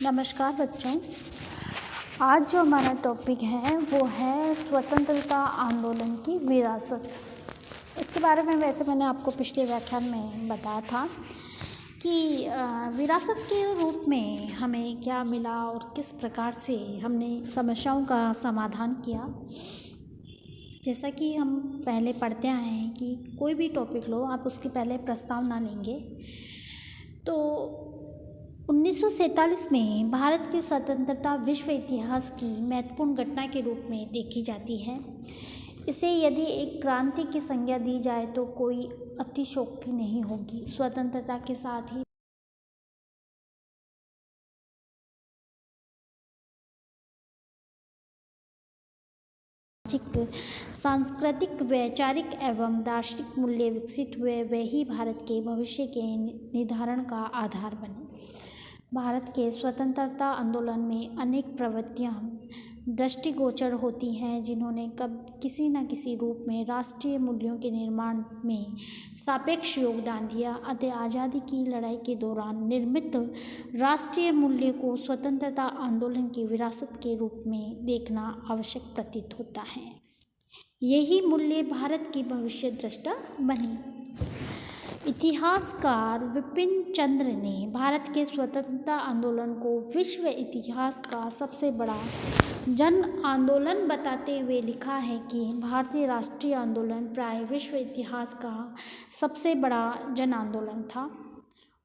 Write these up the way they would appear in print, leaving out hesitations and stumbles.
नमस्कार बच्चों। आज जो हमारा टॉपिक है वो है स्वतंत्रता आंदोलन की विरासत। इसके बारे में वैसे मैंने आपको पिछले व्याख्यान में बताया था कि विरासत के रूप में हमें क्या मिला और किस प्रकार से हमने समस्याओं का समाधान किया। जैसा कि हम पहले पढ़ते आए हैं कि कोई भी टॉपिक लो आप उसके पहले प्रस्तावना लेंगे। तो 1947 में भारत की स्वतंत्रता विश्व इतिहास की महत्वपूर्ण घटना के रूप में देखी जाती है। इसे यदि एक क्रांति की संज्ञा दी जाए तो कोई अतिशयोक्ति नहीं होगी। स्वतंत्रता के साथ ही सांस्कृतिक वैचारिक एवं दार्शनिक मूल्य विकसित हुए, वे ही भारत के भविष्य के निर्धारण का आधार बने। भारत के स्वतंत्रता आंदोलन में अनेक प्रवृत्तियां दृष्टिगोचर होती हैं जिन्होंने किसी न किसी रूप में राष्ट्रीय मूल्यों के निर्माण में सापेक्ष योगदान दिया। अतः आज़ादी की लड़ाई के दौरान निर्मित राष्ट्रीय मूल्य को स्वतंत्रता आंदोलन की विरासत के रूप में देखना आवश्यक प्रतीत होता है। यही मूल्य भारत की भविष्य दृष्टा बनी। इतिहासकार विपिन चंद्र ने भारत के स्वतंत्रता आंदोलन को विश्व इतिहास का सबसे बड़ा जन आंदोलन बताते हुए लिखा है कि भारतीय राष्ट्रीय आंदोलन प्राय विश्व इतिहास का सबसे बड़ा जन आंदोलन था।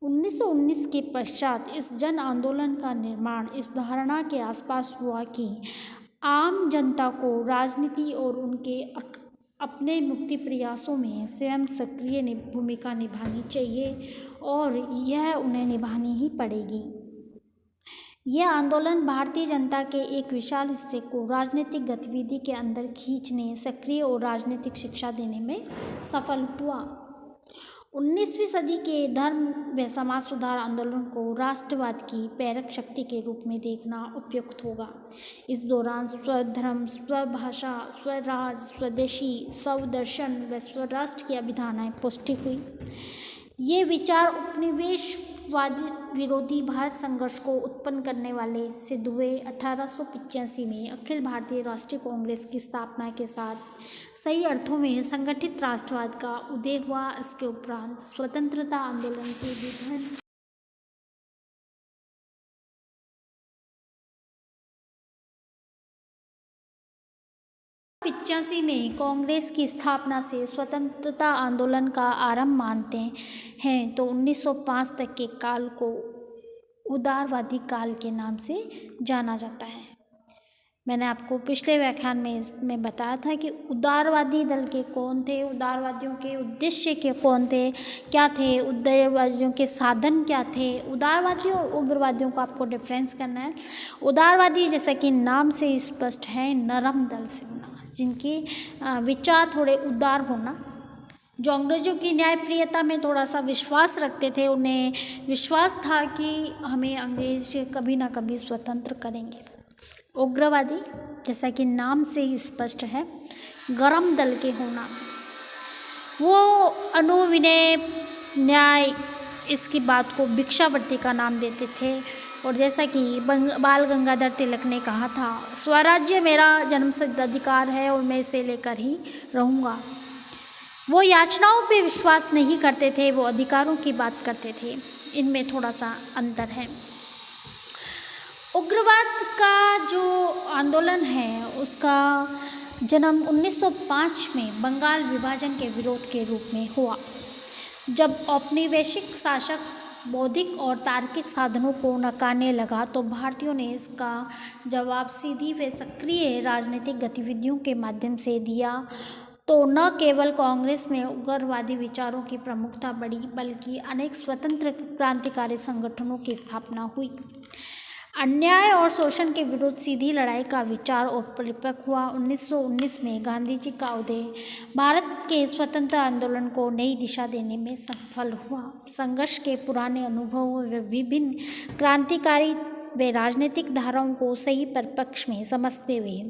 1919 के पश्चात इस जन आंदोलन का निर्माण इस धारणा के आसपास हुआ कि आम जनता को राजनीति और उनके अपने मुक्ति प्रयासों में स्वयं सक्रिय भूमिका निभानी चाहिए और यह उन्हें निभानी ही पड़ेगी। यह आंदोलन भारतीय जनता के एक विशाल हिस्से को राजनीतिक गतिविधि के अंदर खींचने, सक्रिय और राजनीतिक शिक्षा देने में सफल हुआ। 19वीं सदी के धर्म व समाज सुधार आंदोलन को राष्ट्रवाद की प्रेरक शक्ति के रूप में देखना उपयुक्त होगा। इस दौरान स्वधर्म, स्वभाषा, स्वराज, स्वदेशी, स्वदर्शन व स्वराष्ट्र की अभिधारणाएं पुष्टि हुई। ये विचार उपनिवेशवादी विरोधी भारत संघर्ष को उत्पन्न करने वाले सिद्ध हुए। 1885 में अखिल भारतीय राष्ट्रीय कांग्रेस की स्थापना के साथ सही अर्थों में संगठित राष्ट्रवाद का उदय हुआ। इसके उपरांत स्वतंत्रता आंदोलन के विभिन्न 85 में कांग्रेस की स्थापना से स्वतंत्रता आंदोलन का आरंभ मानते हैं तो 1905 तक के काल को उदारवादी काल के नाम से जाना जाता है। मैंने आपको पिछले व्याख्यान में इसमें बताया था कि उदारवादी दल के कौन थे, उदारवादियों के उद्देश्य के कौन थे, क्या थे, उदारवादियों के साधन क्या थे। उदारवादियों और उग्रवादियों को आपको डिफरेंस करना है। उदारवादी जैसा कि नाम से स्पष्ट है, नरम दल से होना, जिनके विचार थोड़े उदार होना, जो अंग्रेजों की न्यायप्रियता में थोड़ा सा विश्वास रखते थे। उन्हें विश्वास था कि हमें अंग्रेज कभी ना कभी स्वतंत्र करेंगे। उग्रवादी जैसा कि नाम से ही स्पष्ट है, गरम दल के होना, वो अनुविनय न्याय इसकी बात को भिक्षावृत्ति का नाम देते थे। और जैसा कि बाल गंगाधर तिलक ने कहा था, स्वराज्य मेरा जन्मसिद्ध अधिकार है और मैं इसे लेकर ही रहूँगा। वो याचनाओं पे विश्वास नहीं करते थे, वो अधिकारों की बात करते थे। इनमें थोड़ा सा अंतर है। उग्रवाद का जो आंदोलन है उसका जन्म 1905 में बंगाल विभाजन के विरोध के रूप में हुआ, जब औपनिवेशिक शासक बौद्धिक और तार्किक साधनों को नकारने लगा तो भारतीयों ने इसका जवाब सीधी व सक्रिय राजनीतिक गतिविधियों के माध्यम से दिया। तो न केवल कांग्रेस में उग्रवादी विचारों की प्रमुखता बढ़ी, बल्कि अनेक स्वतंत्र क्रांतिकारी संगठनों की स्थापना हुई। अन्याय और शोषण के विरुद्ध सीधी लड़ाई का विचार और परिपक्व हुआ। 1919 में गांधी जी का उदय भारत के स्वतंत्रता आंदोलन को नई दिशा देने में सफल हुआ। संघर्ष के पुराने अनुभवों व विभिन्न क्रांतिकारी व राजनीतिक धाराओं को सही परिप्रेक्ष्य में समझते हुए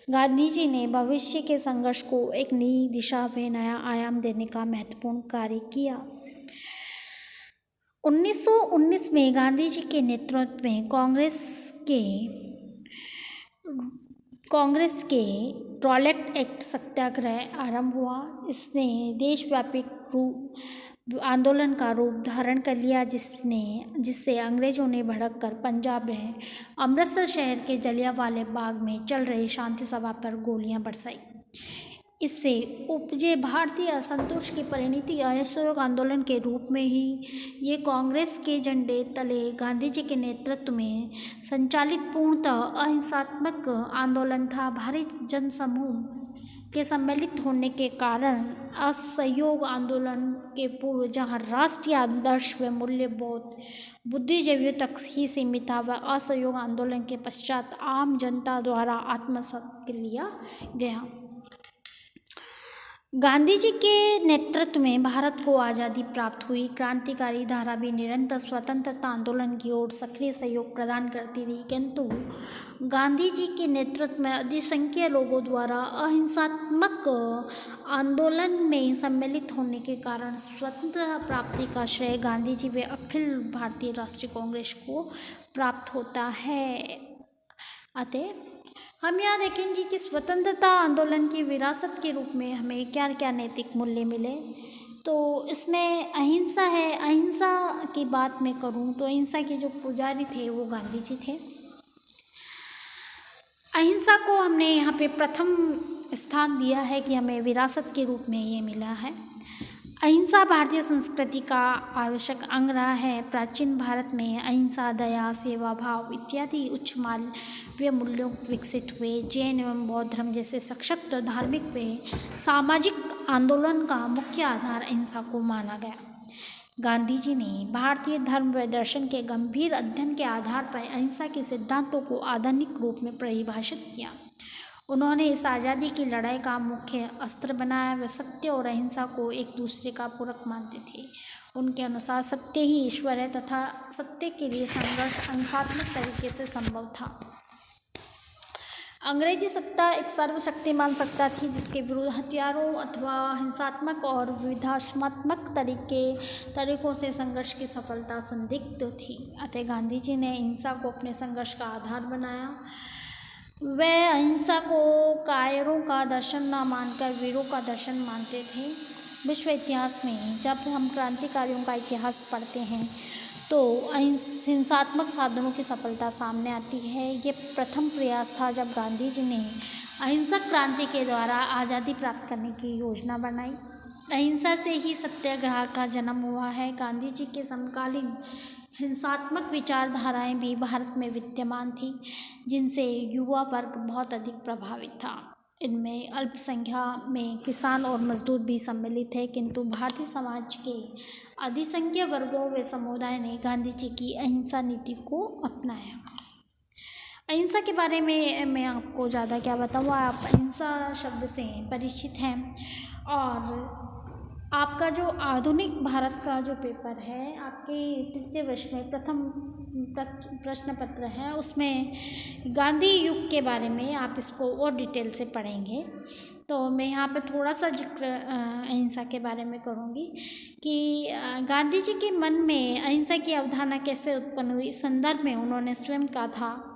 गांधी जी ने भविष्य के संघर्ष को एक नई दिशा व नया आयाम देने का महत्वपूर्ण कार्य किया। 1919 में गांधी जी के नेतृत्व में कांग्रेस के टॉयलेट एक्ट सत्याग्रह आरंभ हुआ। इसने देशव्यापी आंदोलन का रूप धारण कर लिया, जिससे अंग्रेजों ने भड़क कर पंजाब में अमृतसर शहर के जलियांवाला बाग में चल रही शांति सभा पर गोलियां बरसाई। इससे उपजे भारतीय असंतोष की परिणति असहयोग आंदोलन के रूप में ही ये कांग्रेस के झंडे तले गांधी जी के नेतृत्व में संचालित पूर्णतः अहिंसात्मक आंदोलन था। भारी जनसमूह के सम्मिलित होने के कारण असहयोग आंदोलन के पूर्व जहाँ राष्ट्रीय आदर्श व मूल्य बोध बुद्धिजीवियों तक ही सीमित था, वह असहयोग आंदोलन के पश्चात आम जनता द्वारा आत्मसात कर लिया गया। गांधी जी के नेतृत्व में भारत को आज़ादी प्राप्त हुई। क्रांतिकारी धारा भी निरंतर स्वतंत्रता आंदोलन की ओर सक्रिय सहयोग प्रदान करती रही, किंतु गांधी जी के नेतृत्व में अधिसंख्य लोगों द्वारा अहिंसात्मक आंदोलन में सम्मिलित होने के कारण स्वतंत्रता प्राप्ति का श्रेय गांधी जी व अखिल भारतीय राष्ट्रीय कांग्रेस को प्राप्त होता है। अतः हम यहाँ देखेंगे कि स्वतंत्रता आंदोलन की विरासत के रूप में हमें क्या क्या नैतिक मूल्य मिले। तो इसमें अहिंसा है। अहिंसा की बात मैं करूँ तो अहिंसा के जो पुजारी थे वो गांधी जी थे। अहिंसा को हमने यहाँ पे प्रथम स्थान दिया है कि हमें विरासत के रूप में ये मिला है। अहिंसा भारतीय संस्कृति का आवश्यक अंग रहा है। प्राचीन भारत में अहिंसा, दया, सेवा भाव इत्यादि उच्च मानवीय मूल्यों विकसित हुए। जैन एवं बौद्ध धर्म जैसे सशक्त धार्मिक व सामाजिक आंदोलन का मुख्य आधार अहिंसा को माना गया। गांधी जी ने भारतीय धर्म व दर्शन के गंभीर अध्ययन के आधार पर अहिंसा के सिद्धांतों को आधुनिक रूप में परिभाषित किया। उन्होंने इस आज़ादी की लड़ाई का मुख्य अस्त्र बनाया। वे सत्य और अहिंसा को एक दूसरे का पूरक मानते थे। उनके अनुसार सत्य ही ईश्वर है तथा सत्य के लिए संघर्ष अहिंसात्मक तरीके से संभव था। अंग्रेजी सत्ता एक सर्वशक्तिमान सत्ता थी, जिसके विरुद्ध हथियारों अथवा हिंसात्मक और विनाशात्मक तरीकों से संघर्ष की सफलता संदिग्ध थी। अतः गांधी जी ने अहिंसा को अपने संघर्ष का आधार बनाया। वह अहिंसा को कायरों का दर्शन न मानकर वीरों का दर्शन मानते थे। विश्व इतिहास में जब हम क्रांतिकारियों का इतिहास पढ़ते हैं तो हिंसात्मक साधनों की सफलता सामने आती है। ये प्रथम प्रयास था जब गांधी जी ने अहिंसक क्रांति के द्वारा आज़ादी प्राप्त करने की योजना बनाई। अहिंसा से ही सत्याग्रह का जन्म हुआ है। गांधी जी के समकालीन हिंसात्मक विचारधाराएं भी भारत में विद्यमान थी, जिनसे युवा वर्ग बहुत अधिक प्रभावित था। इनमें अल्पसंख्या में किसान और मजदूर भी सम्मिलित थे, किंतु भारतीय समाज के अधिसंख्यक वर्गों व समुदाय ने गांधी जी की अहिंसा नीति को अपनाया। अहिंसा के बारे में मैं आपको ज़्यादा क्या बताऊँ, आप अहिंसा शब्द से परिचित हैं। और आपका जो आधुनिक भारत का जो पेपर है, आपके तृतीय वर्ष में प्रथम प्रश्न पत्र है, उसमें गांधी युग के बारे में आप इसको और डिटेल से पढ़ेंगे। तो मैं यहाँ पे थोड़ा सा जिक्र अहिंसा के बारे में करूँगी कि गांधी जी के मन में अहिंसा की अवधारणा कैसे उत्पन्न हुई। इस संदर्भ में उन्होंने स्वयं कहा था,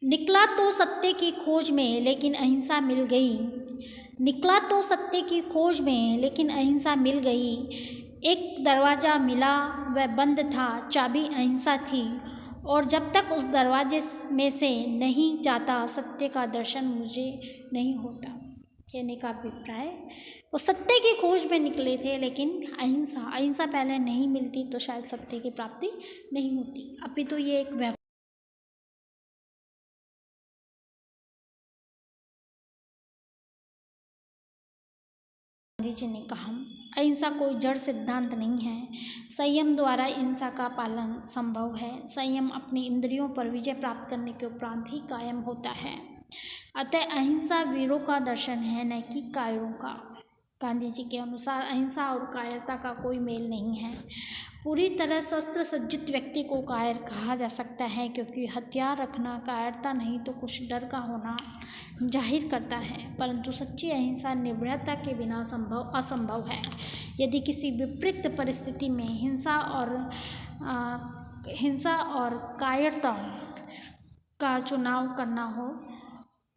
निकला तो सत्य की खोज में लेकिन अहिंसा मिल गई। निकला तो सत्य की खोज में लेकिन अहिंसा मिल गई। एक दरवाज़ा मिला वह बंद था, चाबी अहिंसा थी, और जब तक उस दरवाजे में से नहीं जाता सत्य का दर्शन मुझे नहीं होता। कहने का अभिप्राय, वो सत्य की खोज में निकले थे, लेकिन अहिंसा पहले नहीं मिलती तो शायद सत्य की प्राप्ति नहीं होती। अभी तो ये एक गांधी जी ने कहा, अहिंसा कोई जड़ सिद्धांत नहीं है। संयम द्वारा अहिंसा का पालन संभव है। संयम अपनी इंद्रियों पर विजय प्राप्त करने के उपरांत ही कायम होता है। अतः अहिंसा वीरों का दर्शन है, न कि कायरों का। गांधी जी के अनुसार अहिंसा और कायरता का कोई मेल नहीं है। पूरी तरह शस्त्र सज्जित व्यक्ति को कायर कहा जा सकता है, क्योंकि हथियार रखना कायरता नहीं तो कुछ डर का होना जाहिर करता है। परंतु सच्ची अहिंसा निर्भयता के बिना असंभव है। यदि किसी विपरीत परिस्थिति में हिंसा और कायरता का चुनाव करना हो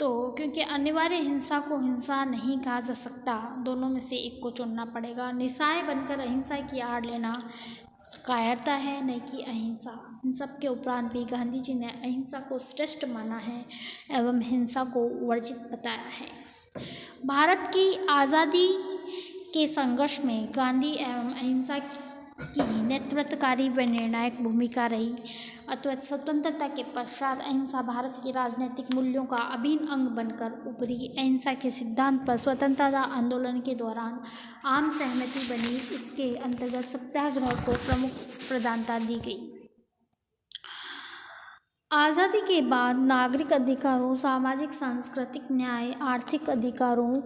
तो, क्योंकि अनिवार्य हिंसा को हिंसा नहीं कहा जा सकता, दोनों में से एक को चुनना पड़ेगा। निस्सहाय बनकर अहिंसा की आड़ लेना कायरता है, नहीं कि अहिंसा। इन सब के उपरांत भी गांधी जी ने अहिंसा को श्रेष्ठ माना है एवं हिंसा को वर्जित बताया है। भारत की आज़ादी के संघर्ष में गांधी एवं अहिंसा की नेतृत्वकारी व निर्णायक भूमिका रही। अतः स्वतंत्रता के पश्चात अहिंसा भारत के राजनीतिक मूल्यों का अभिन्न अंग बनकर उभरी। अहिंसा के सिद्धांत पर स्वतंत्रता आंदोलन के दौरान आम सहमति बनी। इसके अंतर्गत सत्याग्रह को प्रमुख प्रधानता दी गई। आज़ादी के बाद नागरिक अधिकारों, सामाजिक सांस्कृतिक न्याय, आर्थिक अधिकारों,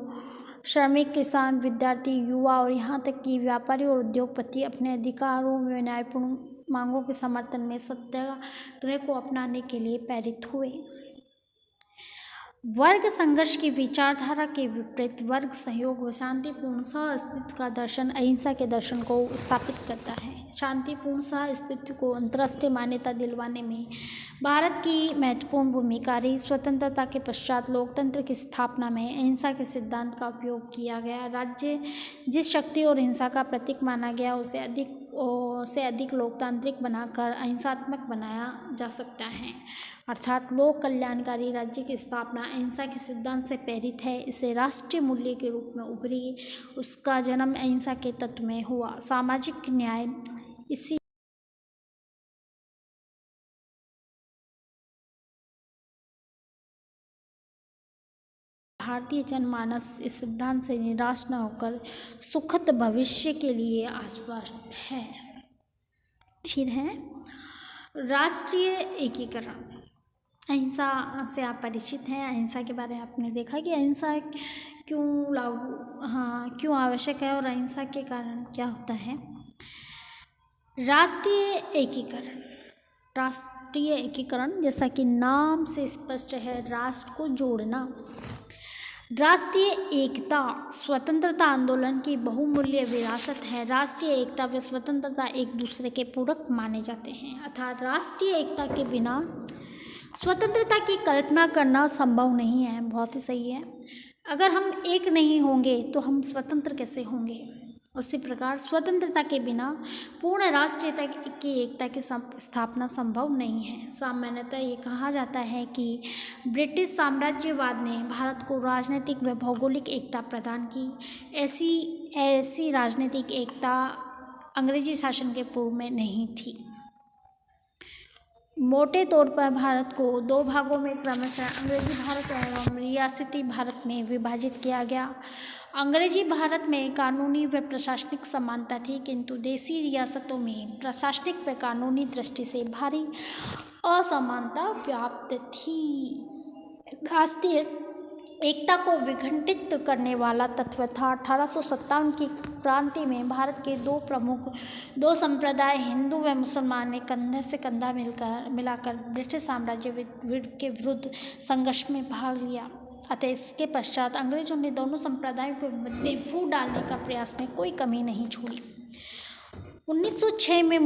श्रमिक, किसान, विद्यार्थी, युवा और यहाँ तक कि व्यापारी और उद्योगपति अपने अधिकारों में न्यायपूर्ण मांगों के समर्थन में सत्याग्रह को अपनाने के लिए प्रेरित हुए। वर्ग संघर्ष की विचारधारा के विपरीत वर्ग सहयोग व शांतिपूर्ण सह अस्तित्व का दर्शन अहिंसा के दर्शन को स्थापित करता है। शांतिपूर्ण सह अस्तित्व को अंतर्राष्ट्रीय मान्यता दिलवाने में भारत की महत्वपूर्ण भूमिका रही। स्वतंत्रता के पश्चात लोकतंत्र की स्थापना में अहिंसा के सिद्धांत का उपयोग किया गया। राज्य जिस शक्ति और हिंसा का प्रतीक माना गया उसे अधिक लोकतांत्रिक बनाकर अहिंसात्मक बनाया जा सकता है, अर्थात लोक कल्याणकारी राज्य की स्थापना अहिंसा के सिद्धांत से प्रेरित है। इसे राष्ट्रीय मूल्य के रूप में उभरी। उसका जन्म अहिंसा के तत्व में हुआ। सामाजिक न्याय इसी भारतीय जनमानस इस सिद्धांत से निराश न होकर सुखद भविष्य के लिए आश्वस्त है। फिर है राष्ट्रीय एकीकरण। अहिंसा से आप परिचित हैं। अहिंसा के बारे में आपने देखा कि अहिंसा क्यों आवश्यक है और अहिंसा के कारण क्या होता है। राष्ट्रीय एकीकरण जैसा कि नाम से स्पष्ट है, राष्ट्र को जोड़ना। राष्ट्रीय एकता स्वतंत्रता आंदोलन की बहुमूल्य विरासत है। राष्ट्रीय एकता व स्वतंत्रता एक दूसरे के पूरक माने जाते हैं, अर्थात राष्ट्रीय एकता के बिना स्वतंत्रता की कल्पना करना संभव नहीं है। बहुत ही सही है। अगर हम एक नहीं होंगे तो हम स्वतंत्र कैसे होंगे। उसी प्रकार स्वतंत्रता के बिना पूर्ण राष्ट्रीयता की एकता की स्थापना संभव नहीं है। सामान्यतः ये कहा जाता है कि ब्रिटिश साम्राज्यवाद ने भारत को राजनीतिक व भौगोलिक एकता प्रदान की। ऐसी राजनीतिक एकता अंग्रेजी शासन के पूर्व में नहीं थी। मोटे तौर पर भारत को दो भागों में क्रमशः अंग्रेजी भारत एवं रियासती भारत में विभाजित किया गया। अंग्रेजी भारत में कानूनी व प्रशासनिक समानता थी, किंतु देसी रियासतों में प्रशासनिक व कानूनी दृष्टि से भारी असमानता व्याप्त थी। राष्ट्रीय एकता को विघटित करने वाला तत्व था 1857 की क्रांति में भारत के दो संप्रदाय हिंदू व मुसलमान ने कंधे से कंधा मिलाकर ब्रिटिश साम्राज्य के विरुद्ध संघर्ष में भाग लिया। अतः इसके पश्चात अंग्रेजों ने दोनों संप्रदायों को मध्य फूट डालने का प्रयास में कोई कमी नहीं छोड़ी। 1906 में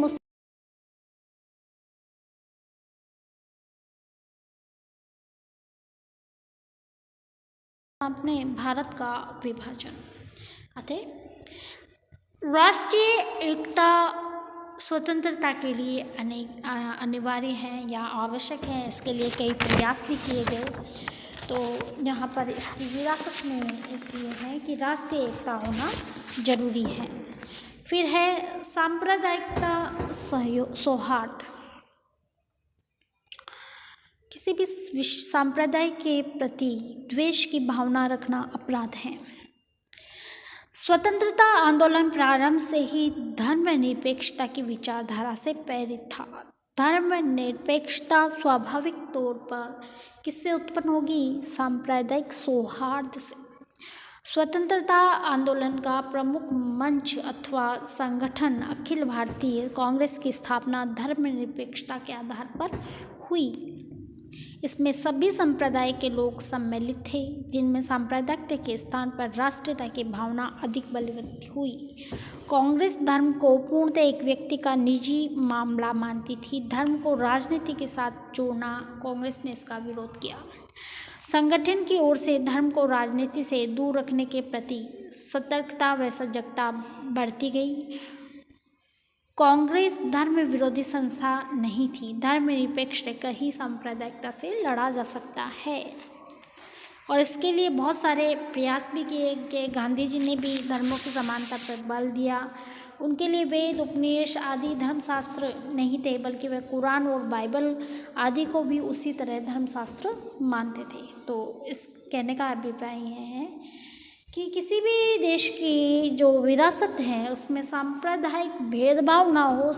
अपने भारत का विभाजन। अतः राष्ट्रीय एकता स्वतंत्रता के लिए अनिवार्य है या आवश्यक है। इसके लिए कई प्रयास भी किए गए। तो यहाँ पर इसकी विरासत में एक ये है कि राष्ट्रीय एकता होना जरूरी है। फिर है सांप्रदायिकता सौहार्द। किसी भी संप्रदाय के प्रति द्वेष की भावना रखना अपराध है। स्वतंत्रता आंदोलन प्रारंभ से ही धर्मनिरपेक्षता की विचारधारा से प्रेरित था। धर्मनिरपेक्षता स्वाभाविक तौर पर किससे उत्पन्न होगी? सांप्रदायिक सौहार्द से। स्वतंत्रता आंदोलन का प्रमुख मंच अथवा संगठन अखिल भारतीय कांग्रेस की स्थापना धर्मनिरपेक्षता के आधार पर हुई। इसमें सभी संप्रदाय के लोग सम्मिलित थे, जिनमें सांप्रदायिकता के स्थान पर राष्ट्रीयता की भावना अधिक बलवती हुई। कांग्रेस धर्म को पूर्णतः एक व्यक्ति का निजी मामला मानती थी। धर्म को राजनीति के साथ जोड़ना, कांग्रेस ने इसका विरोध किया। संगठन की ओर से धर्म को राजनीति से दूर रखने के प्रति सतर्कता व सजगता बढ़ती गई। कांग्रेस धर्म विरोधी संस्था नहीं थी। धर्मनिरपेक्ष रहकर ही सांप्रदायिकता से लड़ा जा सकता है और इसके लिए बहुत सारे प्रयास भी किए गए। गांधी जी ने भी धर्मों की समानता पर बल दिया। उनके लिए वेद, उपनिषद आदि धर्मशास्त्र नहीं थे, बल्कि वे कुरान और बाइबल आदि को भी उसी तरह धर्मशास्त्र मानते थे। तो इस कहने का अभिप्राय यह है कि किसी भी देश की जो विरासत है उसमें सांप्रदायिक भेदभाव ना हो।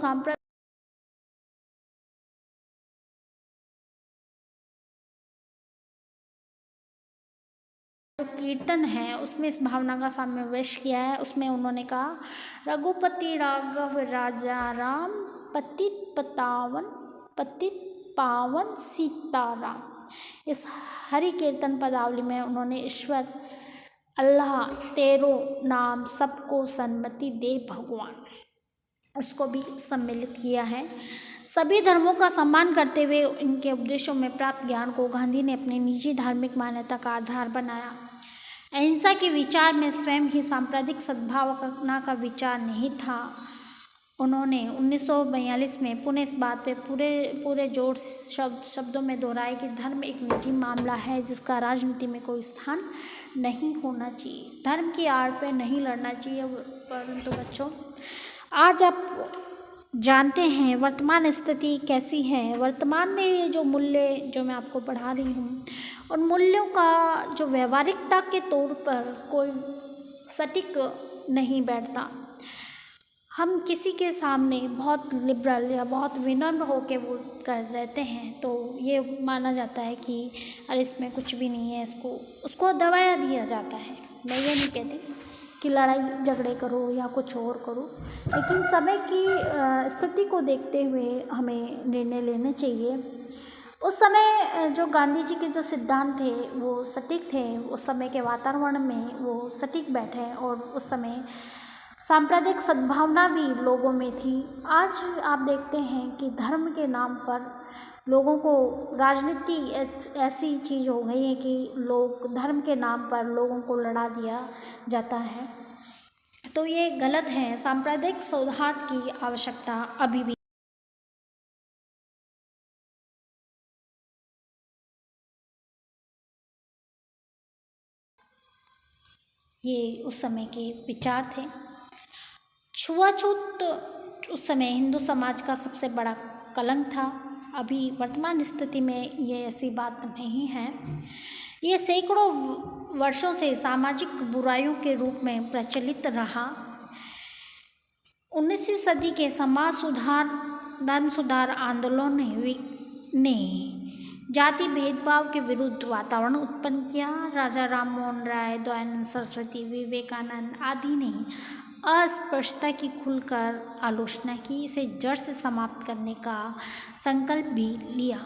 जो कीर्तन है उसमें इस भावना का समावेश किया है। उसमें उन्होंने कहा, रघुपति राघव राजा राम, पतित पावन सीताराम। इस हरि कीर्तन पदावली में उन्होंने ईश्वर अल्लाह तेरो नाम सबको सन्मति दे भगवान, उसको भी सम्मिलित किया है। सभी धर्मों का सम्मान करते हुए इनके उपदेशों में प्राप्त ज्ञान को गांधी ने अपनी निजी धार्मिक मान्यता का आधार बनाया। अहिंसा के विचार में स्वयं ही सांप्रदायिक सद्भावना का विचार नहीं था। उन्होंने 1942 में पुनः इस बात पे पूरे जोर से शब्दों में दोहराया कि धर्म एक निजी मामला है जिसका राजनीति में कोई स्थान नहीं होना चाहिए। धर्म की आड़ पे नहीं लड़ना चाहिए। परंतु बच्चों, आज आप जानते हैं वर्तमान स्थिति कैसी है। वर्तमान में ये जो मूल्य जो मैं आपको पढ़ा रही हूँ, उन मूल्यों का जो व्यवहारिकता के तौर पर कोई सटीक नहीं बैठता। हम किसी के सामने बहुत लिबरल या बहुत विनम्र होकर वो कर रहते हैं तो ये माना जाता है कि अरे इसमें कुछ भी नहीं है, उसको दबाया दिया जाता है। मैं ये नहीं कहती कि लड़ाई झगड़े करो या कुछ और करो, लेकिन समय की स्थिति को देखते हुए हमें निर्णय लेने चाहिए। उस समय जो गांधी जी के जो सिद्धांत थे वो सटीक थे, उस समय के वातावरण में वो सटीक बैठे और उस समय सांप्रदायिक सद्भावना भी लोगों में थी। आज आप देखते हैं कि धर्म के नाम पर लोगों को राजनीति ऐसी चीज़ हो गई है कि लोग धर्म के नाम पर लोगों को लड़ा दिया जाता है, तो ये गलत है। सांप्रदायिक सौहार्द की आवश्यकता अभी भी ये उस समय के विचार थे। छुआछूत उस समय हिंदू समाज का सबसे बड़ा कलंक था। अभी वर्तमान स्थिति में ये ऐसी बात नहीं है। ये सैकड़ों वर्षों से सामाजिक बुराइयों के रूप में प्रचलित रहा। 19वीं सदी के समाज सुधार, धर्म सुधार आंदोलन ने जाति भेदभाव के विरुद्ध वातावरण उत्पन्न किया। राजा राम मोहन राय, दयानंद सरस्वती, विवेकानंद आदि ने अस्पृश्यता की खुलकर आलोचना की, इसे जड़ से समाप्त करने का संकल्प भी लिया।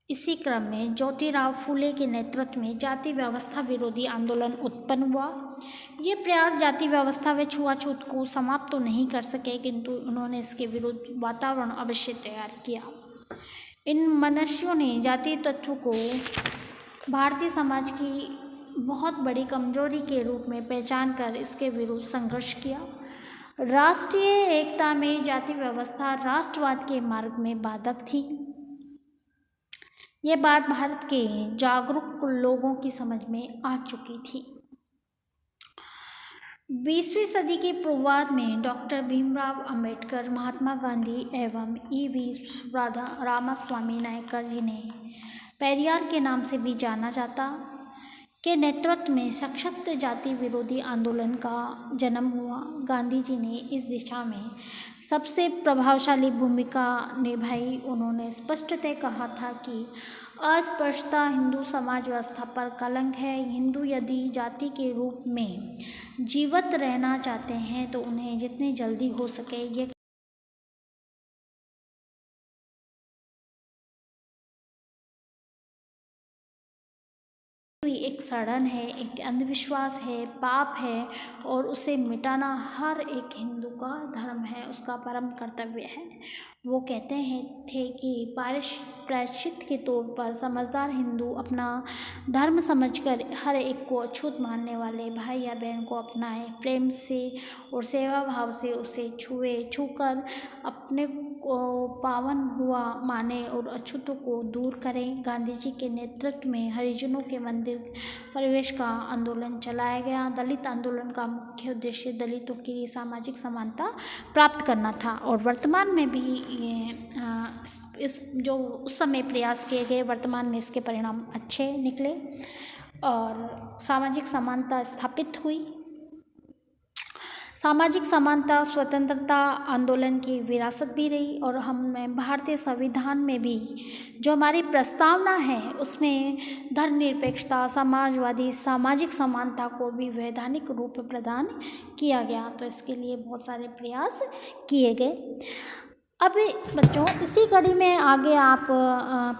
इसी क्रम में ज्योतिराव फूले के नेतृत्व में जाति व्यवस्था विरोधी आंदोलन उत्पन्न हुआ। ये प्रयास जाति व्यवस्था व छुआछूत को समाप्त तो नहीं कर सके, किंतु उन्होंने इसके विरुद्ध वातावरण अवश्य तैयार किया। इन मनुष्यों ने जातीय तत्व को भारतीय समाज की बहुत बड़ी कमजोरी के रूप में पहचान कर इसके विरुद्ध संघर्ष किया। राष्ट्रीय एकता में जाति व्यवस्था राष्ट्रवाद के मार्ग में बाधक थी। ये बात भारत के जागरूक लोगों की समझ में आ चुकी थी। 20वीं सदी के पूर्वार्ध में डॉक्टर भीमराव अंबेडकर, महात्मा गांधी एवं E.V. रामास्वामी नायकर जिन्हें पेरियार के नाम से भी जाना जाता, के नेतृत्व में सशक्त जाति विरोधी आंदोलन का जन्म हुआ। गांधी जी ने इस दिशा में सबसे प्रभावशाली भूमिका निभाई। उन्होंने स्पष्टतः कहा था कि अस्पृश्यता हिंदू समाज व्यवस्था पर कलंक है। हिंदू यदि जाति के रूप में जीवित रहना चाहते हैं तो उन्हें जितनी जल्दी हो सके ये एक सड़न है, एक अंधविश्वास है, पाप है और उसे मिटाना हर एक हिंदू का धर्म है, उसका परम कर्तव्य है। वो कहते हैं थे कि प्रायश्चित के तौर पर समझदार हिंदू अपना धर्म समझकर हर एक को अछूत मानने वाले भाई या बहन को अपनाए, प्रेम से और सेवा भाव से उसे छूकर अपने को पावन हुआ माने और अछूतों को दूर करें। गांधी जी के नेतृत्व में हरिजनों के मंदिर परिवेश का आंदोलन चलाया गया। दलित आंदोलन का मुख्य उद्देश्य दलितों के लिए सामाजिक समानता प्राप्त करना था और वर्तमान में भी इस जो उस समय प्रयास किए गए वर्तमान में इसके परिणाम अच्छे निकले और सामाजिक समानता स्थापित हुई। सामाजिक समानता स्वतंत्रता आंदोलन की विरासत भी रही और हमें भारतीय संविधान में भी जो हमारी प्रस्तावना है उसमें धर्मनिरपेक्षता, समाजवादी, सामाजिक समानता को भी वैधानिक रूप प्रदान किया गया। तो इसके लिए बहुत सारे प्रयास किए गए। अब बच्चों इसी कड़ी में आगे आप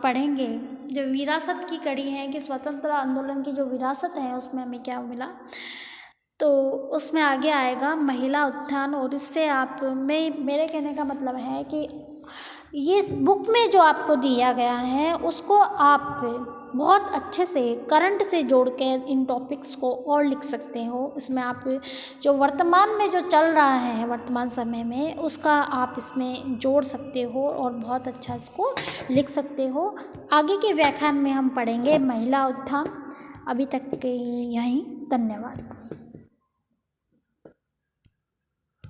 पढ़ेंगे जो विरासत की कड़ी है कि स्वतंत्रता आंदोलन की जो विरासत है उसमें हमें क्या मिला, तो उसमें आगे आएगा महिला उत्थान। और इससे आप मेरे कहने का मतलब है कि ये बुक में जो आपको दिया गया है उसको आप बहुत अच्छे से करंट से जोड़ के इन टॉपिक्स को और लिख सकते हो। इसमें आप जो वर्तमान में जो चल रहा है वर्तमान समय में उसका आप इसमें जोड़ सकते हो और बहुत अच्छा इसको लिख सकते हो। आगे के व्याख्यान में हम पढ़ेंगे महिला उत्थान। अभी तक के यहीं, धन्यवाद।